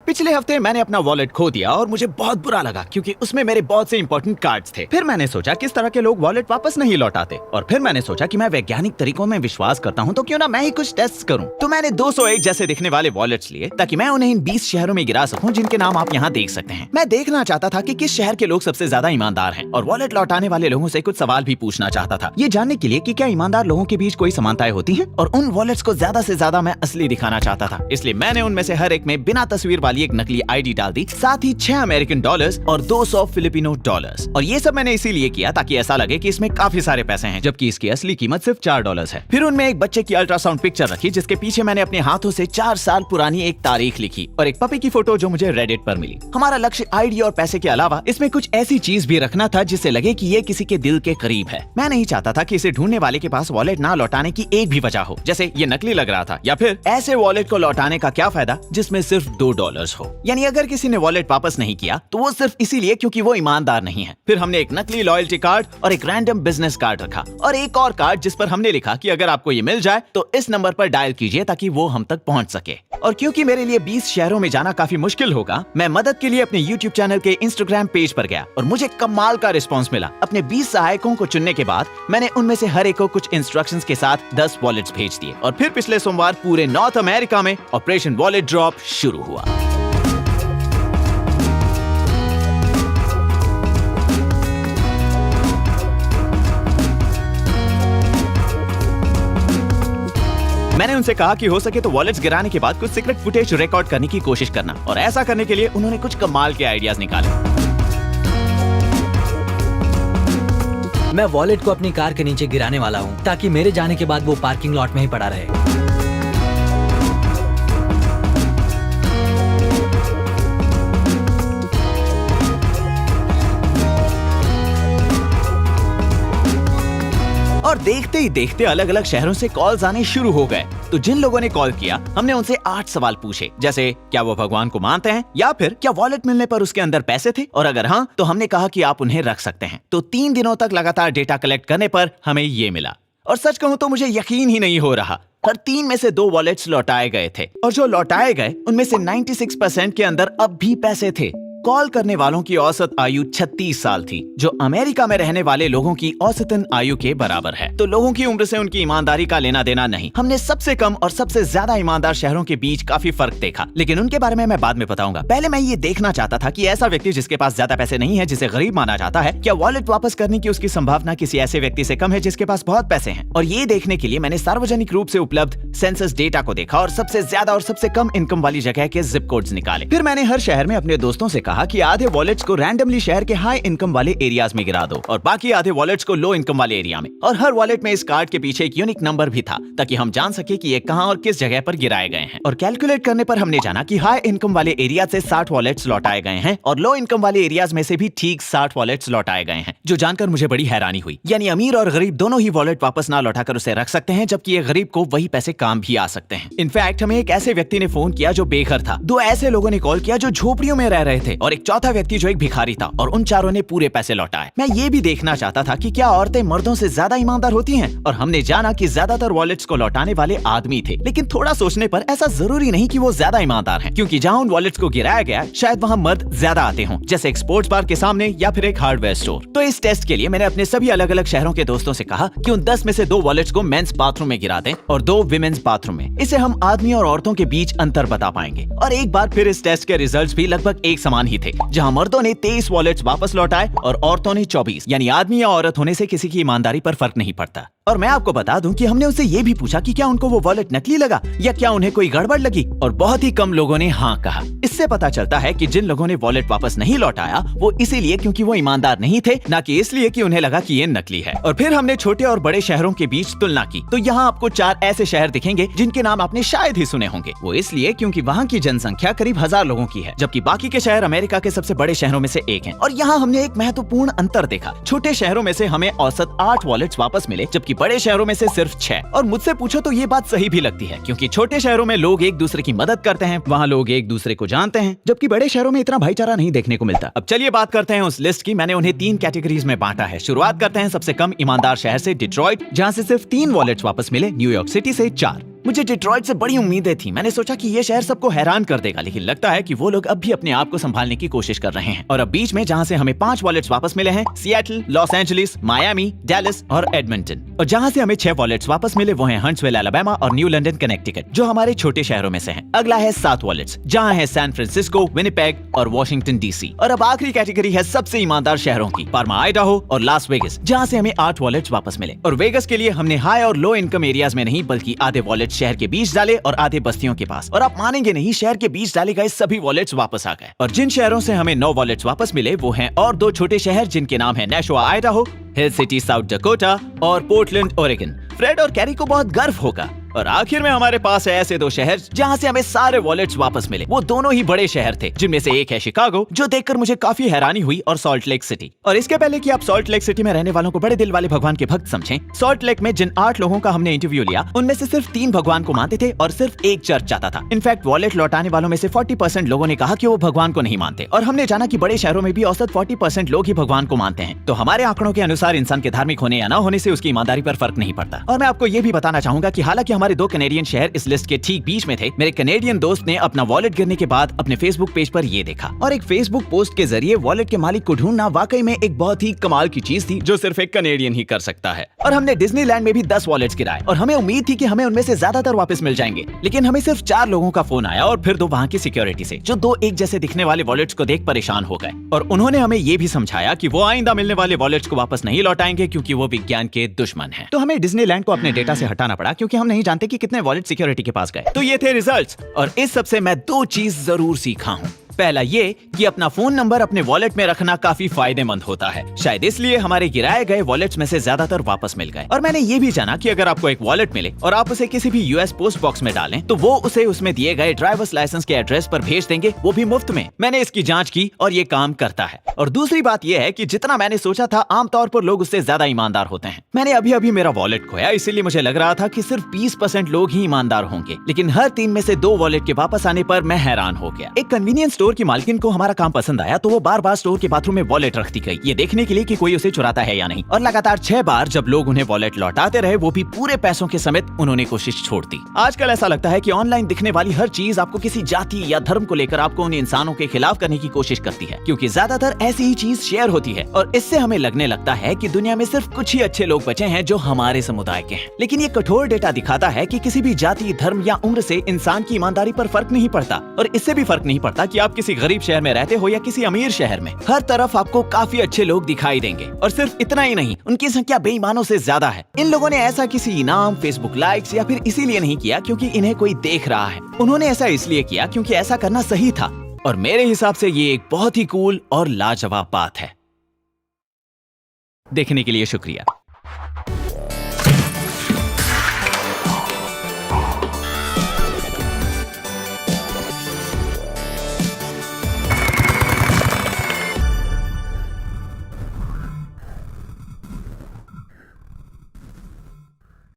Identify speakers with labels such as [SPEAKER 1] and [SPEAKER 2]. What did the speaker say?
[SPEAKER 1] पिछले हफ्ते मैंने अपना वॉलेट खो दिया और मुझे बहुत बुरा लगा क्योंकि उसमें मेरे बहुत से इंपॉर्टेंट कार्ड्स थे। फिर मैंने सोचा किस तरह के लोग वॉलेट वापस नहीं लौटाते और फिर मैंने सोचा कि मैं वैज्ञानिक तरीकों में विश्वास करता हूँ तो क्यों ना मैं ही कुछ टेस्ट करूँ। तो मैंने 201 जैसे दिखने वाले वॉलेट्स लिए ताकि मैं उन्हें इन 20 शहरों में गिरा सकूं जिनके नाम आप यहाँ देख सकते हैं। मैं देखना चाहता था कि किस शहर के लोग सबसे ज्यादा ईमानदार हैं और वॉलेट लौटाने वाले लोगों से कुछ सवाल भी पूछना चाहता था, ये जानने के लिए कि क्या ईमानदार लोगों के बीच कोई समानताएं होती हैं। और उन वॉलेट्स को ज्यादा से ज्यादा मैं असली दिखाना चाहता था, इसलिए मैंने उनमें से हर एक में बिना तस्वीर वाली एक नकली आईडी डाल दी, साथ ही 6 अमेरिकन डॉलर्स और 200 फिलिपिनो डॉलर्स। और ये सब मैंने इसीलिए किया ताकि ऐसा लगे कि इसमें काफी सारे पैसे हैं, जबकि इसकी असली कीमत सिर्फ $4 है। फिर उनमें एक बच्चे की अल्ट्रासाउंड पिक्चर रखी जिसके पीछे मैंने अपने हाथों से 4 साल पुरानी एक तारीख लिखी और एक पपी की फोटो जो मुझे रेडिट पर मिली। हमारा लक्ष्य आईडी और पैसे के अलावा इसमें कुछ ऐसी चीज भी रखना था जिससे लगे कि ये किसी के दिल के करीब है। मैं नहीं चाहता था कि इसे ढूंढने वाले के पास वॉलेट ना लौटाने की एक भी वजह हो, जैसे ये नकली लग रहा था, या फिर ऐसे वॉलेट को लौटाने का क्या फायदा जिसमें सिर्फ $2 हो। यानी अगर किसी ने वॉलेट वापस नहीं किया तो वो सिर्फ इसीलिए क्योंकि वो ईमानदार नहीं है। फिर हमने एक नकली लॉयल्टी कार्ड और एक रैंडम बिजनेस कार्ड रखा और एक और कार्ड जिस पर हमने लिखा कि अगर आपको ये मिल जाए तो इस नंबर पर डायल कीजिए ताकि वो हम तक पहुंच सके। और क्योंकि मेरे लिए 20 शहरों में जाना काफी मुश्किल होगा, मैं मदद के लिए अपने YouTube चैनल के Instagram पेज पर गया और मुझे कमाल का रिस्पांस मिला। अपने 20 सहायकों को चुनने के बाद मैंने उनमें से हर एक को कुछ इंस्ट्रक्शंस के साथ 10 वॉलेट्स भेज दिए और फिर पिछले सोमवार पूरे नॉर्थ अमेरिका में ऑपरेशन वॉलेट ड्रॉप शुरू हुआ। मैंने उनसे कहा कि हो सके तो वॉलेट्स गिराने के बाद कुछ सीक्रेट फुटेज रिकॉर्ड करने की कोशिश करना, और ऐसा करने के लिए उन्होंने कुछ कमाल के आइडियाज निकाले।
[SPEAKER 2] मैं वॉलेट को अपनी कार के नीचे गिराने वाला हूँ ताकि मेरे जाने के बाद वो पार्किंग लॉट में ही पड़ा रहे।
[SPEAKER 1] और देखते ही देखते अलग अलग शहरों से कॉल्स आने शुरू हो गए। तो जिन लोगों ने कॉल किया हमने उनसे 8 सवाल पूछे, जैसे क्या वो भगवान को मानते हैं, या फिर क्या वॉलेट मिलने पर उसके अंदर पैसे थे, और अगर हाँ तो हमने कहा कि आप उन्हें रख सकते हैं। तो 3 दिनों तक लगातार डेटा कलेक्ट करने पर हमें ये मिला, और सच कहूं तो मुझे यकीन ही नहीं हो रहा। हर 3 में से 2 वॉलेट्स लौटाए गए थे और जो लौटाए गए उनमें से 96% के अंदर अब भी पैसे थे। कॉल करने वालों की औसत आयु 36 साल थी, जो अमेरिका में रहने वाले लोगों की औसतन आयु के बराबर है। तो लोगों की उम्र से उनकी ईमानदारी का लेना देना नहीं। हमने सबसे कम और सबसे ज्यादा ईमानदार शहरों के बीच काफी फर्क देखा, लेकिन उनके बारे में मैं बाद में बताऊंगा। पहले मैं ये देखना चाहता था कि ऐसा व्यक्ति जिसके पास ज्यादा पैसे नहीं है, जिसे गरीब माना जाता है, क्या वॉलेट वापस करने की उसकी संभावना किसी ऐसे व्यक्ति से कम है जिसके पास बहुत पैसे हैं। और ये देखने के लिए मैंने सार्वजनिक रूप से उपलब्ध सेंसस डेटा को देखा और सबसे ज्यादा और सबसे कम इनकम वाली जगह के जिप कोड्स निकाले। फिर मैंने हर शहर में अपने दोस्तों से कहा कि आधे वॉलेट्स को रैंडमली शहर के हाई इनकम वाले एरियाज में गिरा दो और बाकी आधे वॉलेट्स को लो इनकम वाले एरिया में। और हर वॉलेट में इस कार्ड के पीछे एक यूनिक नंबर भी था ताकि हम जान सके कि ये कहां और किस जगह पर गिराए गए हैं। और कैलकुलेट करने पर हमने जाना कि हाई इनकम वाले एरिया से 60 वॉलेट्स लौटाए गए हैं और लो इनकम वाले एरियाज में से भी ठीक 60 वॉलेट्स लौटाए गए हैं, जो जानकर मुझे बड़ी हैरानी हुई। यानी अमीर और गरीब दोनों ही वॉलेट वापस ना लौटाकर उसे रख सकते हैं, जबकि ये गरीब को वही पैसे काम भी आ सकते हैं। इनफैक्ट हमें एक ऐसे व्यक्ति ने फोन किया जो बेघर था, 2 ऐसे लोगों ने कॉल किया जो झोपड़ियों में रह रहे थे, और एक चौथा व्यक्ति जो एक भिखारी था, और उन चारों ने पूरे पैसे लौटाए। मैं ये भी देखना चाहता था कि क्या औरतें मर्दों से ज्यादा ईमानदार होती हैं, और हमने जाना कि ज्यादातर वॉलेट्स को लौटाने वाले आदमी थे। लेकिन थोड़ा सोचने पर ऐसा जरूरी नहीं कि वो ज्यादा ईमानदार हैं, क्योंकि जहां उन वॉलेट्स को गिराया गया शायद वहां मर्द ज्यादा आते हों, जैसे एक स्पोर्ट्स बार के सामने या फिर एक हार्डवेयर स्टोर। तो इस टेस्ट के लिए मैंने अपने सभी अलग अलग शहरों के दोस्तों से कहा कि उन 10 में से 2 वॉलेट्स को मेंस बाथरूम में गिरा दें और 2 विमेंस बाथरूम में। इससे हम आदमी और औरतों के बीच अंतर बता पाएंगे। और एक बार फिर इस टेस्ट के रिजल्ट्स भी लगभग एक समान ही थे, जहां मर्दों ने 23 वॉलेट्स वापस लौटाए और औरतों ने 24। यानी आदमी या औरत होने से किसी की ईमानदारी पर फर्क नहीं पड़ता। और मैं आपको बता दूं कि हमने उनसे ये भी पूछा कि क्या उनको वो वॉलेट नकली लगा या क्या उन्हें कोई गड़बड़ लगी, और बहुत ही कम लोगों ने हाँ कहा। इससे पता चलता है कि जिन लोगों ने वॉलेट वापस नहीं लौटाया वो इसीलिए क्योंकि वो ईमानदार नहीं थे, ना कि इसलिए कि उन्हें लगा कि ये नकली है। और फिर हमने छोटे और बड़े शहरों के बीच तुलना की। तो यहाँ आपको 4 ऐसे शहर दिखेंगे जिनके नाम आपने शायद ही सुने होंगे। वो इसलिए क्योंकि वहाँ की जनसंख्या करीब 1000 लोगों की है, जबकि बाकी के शहर अमेरिका के सबसे बड़े शहरों में से एक हैं। और यहाँ हमने एक महत्वपूर्ण अंतर देखा। छोटे शहरों में से हमें औसत 8 वॉलेट्स वापस मिले, जबकि बड़े शहरों में से सिर्फ 6। और मुझसे पूछो तो ये बात सही भी लगती है, क्योंकि छोटे शहरों में लोग एक दूसरे की मदद करते हैं, वहाँ लोग एक दूसरे को जानते हैं, जबकि बड़े शहरों में इतना भाईचारा नहीं देखने को मिलता। अब चलिए बात करते हैं उस लिस्ट की। मैंने उन्हें 3 कैटेगरीज में बांटा है। शुरुआत करते हैं सबसे कम ईमानदार शहर से, डिट्रॉइट, जहाँ से सिर्फ 3 वॉलेट्स वापस मिले, न्यूयॉर्क सिटी से 4। मुझे डिट्रॉइट से बड़ी उम्मीदें थी। मैंने सोचा कि ये शहर सबको हैरान कर देगा, लेकिन लगता है कि वो लोग अब भी अपने आप को संभालने की कोशिश कर रहे हैं। और अब बीच में जहाँ से हमें 5 वॉलेट्स वापस मिले हैं, Seattle, Los Angeles, Miami, Dallas और एडमंटन। और जहाँ से हमें 6 वॉलेट्स वापस मिले वो हैं हंट्सविल, अलाबामा और न्यू लंदन, कनेक्टिकट, जो हमारे छोटे शहरों में से हैं। अगला है 7 वॉलेट्स, जहाँ है सैन फ्रांसिस्को, विनिपेग और वॉशिंगटन डीसी। और अब आखिरी कैटेगरी है सबसे ईमानदार शहरों की, पार्मा, आइडाहो और लास वेगस, जहाँ से हमें 8 वॉलेट्स वापस मिले। और वेगस के लिए हमने हाई और लो इनकम एरियाज में नहीं, बल्कि आधे वॉलेट शहर के बीच डाले और आधे बस्तियों के पास। और आप मानेंगे नहीं, शहर के बीच डाले गए सभी वॉलेट्स वापस आ गए। और जिन शहरों से हमें 9 वॉलेट्स वापस मिले वो हैं और 2 छोटे शहर जिनके नाम है नेशुआ, आइडाहो, हिल सिटी, साउथ डकोटा और पोर्टलैंड, ओरेगन। फ्रेड और कैरी को बहुत गर्व होगा। और आखिर में हमारे पास है ऐसे 2 शहर जहां से हमें सारे वॉलेट्स वापस मिले। वो दोनों ही बड़े शहर थे, जिनमें से एक है शिकागो, जो देखकर मुझे काफी हैरानी हुई, और सॉल्ट लेक सिटी। और इसके पहले कि आप सॉल्ट लेक सिटी में रहने वालों को बड़े दिल वाले भगवान के भक्त समझें, सॉल्ट लेक में जिन 8 लोगों का हमने इंटरव्यू लिया, उनमें से सिर्फ 3 भगवान को मानते थे और सिर्फ 1 चर्च जाता था। इनफैक्ट वॉलेट लौटाने वालों में से 40% लोगों ने कहा कि वो भगवान को नहीं मानते। और हमने जाना कि बड़े शहरों में भी औसत 40% लोग ही भगवान को मानते हैं। तो हमारे आंकड़ों के अनुसार इंसान के धार्मिक होने या न होने से उसकी ईमानदारी पर फर्क नहीं पड़ता। और मैं आपको ये भी बताना चाहूंगा कि हालांकि हमारे 2 कैनेडियन शहर इस लिस्ट के ठीक बीच में थे, मेरे कैनेडियन दोस्त ने अपना वॉलेट गिरने के बाद अपने फेसबुक पेज पर ये देखा। और एक फेसबुक पोस्ट के जरिए वॉलेट के मालिक को ढूंढना वाकई में एक बहुत ही कमाल की चीज थी, जो सिर्फ एक कैनेडियन ही कर सकता है। और हमने डिज्नीलैंड में भी 10 वॉलेट्स गिराए और हमें उम्मीद थी कि हमें उनमें से ज्यादातर वापस मिल जाएंगे, लेकिन हमें सिर्फ 4 लोगों का फोन आया, और फिर 2 वहाँ की सिक्योरिटी से, जो 2 एक जैसे दिखने वाले वॉलेट्स को देख परेशान हो गए। और उन्होंने हमें ये भी समझाया कि वो आइंदा मिलने वाले वॉलेट्स को वापस नहीं लौटाएंगे, क्योंकि वो विज्ञान के दुश्मन हैं। तो हमें डिज्नीलैंड को अपने डेटा से हटाना पड़ा, क्योंकि हम नहीं जानते कि कितने वॉलेट सिक्योरिटी के पास गए। तो ये थे रिजल्ट्स, और इस सब से मैं 2 चीज जरूर सीखा हूँ। पहला ये कि अपना फोन नंबर अपने वॉलेट में रखना काफी फायदेमंद होता है। शायद इसलिए हमारे गिराए गए वॉलेट्स में से ज्यादातर वापस मिल गए। और मैंने ये भी जाना कि अगर आपको एक वॉलेट मिले और आप उसे किसी भी यूएस पोस्ट बॉक्स में डालें, तो वो उसे उसमें दिए गए ड्राइवर्स लाइसेंस के एड्रेस पर भेज देंगे, वो भी मुफ्त में। मैंने इसकी जांच की और ये काम करता है। और दूसरी बात यह है कि जितना मैंने सोचा था, आमतौर पर लोग उससे ज्यादा ईमानदार होते हैं। मैंने अभी मेरा वॉलेट खोया, इसीलिए मुझे लग रहा था कि सिर्फ 20% लोग ही ईमानदार होंगे, लेकिन हर 3 में से 2 वॉलेट के वापस आने पर मैं हैरान हो गया। एक कन्वीनियंस स्टोर की मालकिन को हमारा काम पसंद आया, तो वो बार-बार स्टोर के बाथरूम में वॉलेट रखती गई, ये देखने के लिए कि कोई उसे चुराता है या नहीं। और लगातार 6 बार जब लोग उन्हें वॉलेट लौटाते रहे, वो भी पूरे पैसों के समेत, उन्होंने कोशिश छोड़ दी। आजकल ऐसा लगता है कि ऑनलाइन दिखने वाली हर चीज आपको किसी जाति या धर्म को लेकर आपको उन इंसानों के खिलाफ करने की कोशिश करती है, क्योंकि ज्यादातर ऐसी ही चीज शेयर होती है। और इससे हमें लगने लगता है कि दुनिया में सिर्फ कुछ ही अच्छे लोग बचे हैं जो हमारे समुदाय के हैं। लेकिन ये कठोर डेटा दिखाता है कि किसी भी जाति, धर्म या उम्र से इंसान की ईमानदारी पर फर्क नहीं पड़ता। और इससे भी फर्क नहीं पड़ता कि आप किसी गरीब शहर में रहते हो या किसी अमीर शहर में, हर तरफ आपको काफी अच्छे लोग दिखाई देंगे। और सिर्फ इतना ही नहीं, उनकी संख्या बेईमानों से ज्यादा है। इन लोगों ने ऐसा किसी इनाम, फेसबुक लाइक्स या फिर इसीलिए नहीं किया क्योंकि इन्हें कोई देख रहा है। उन्होंने ऐसा इसलिए किया क्योंकि ऐसा करना सही था। और मेरे हिसाब से ये एक बहुत ही कूल और लाजवाब बात है। देखने के लिए शुक्रिया।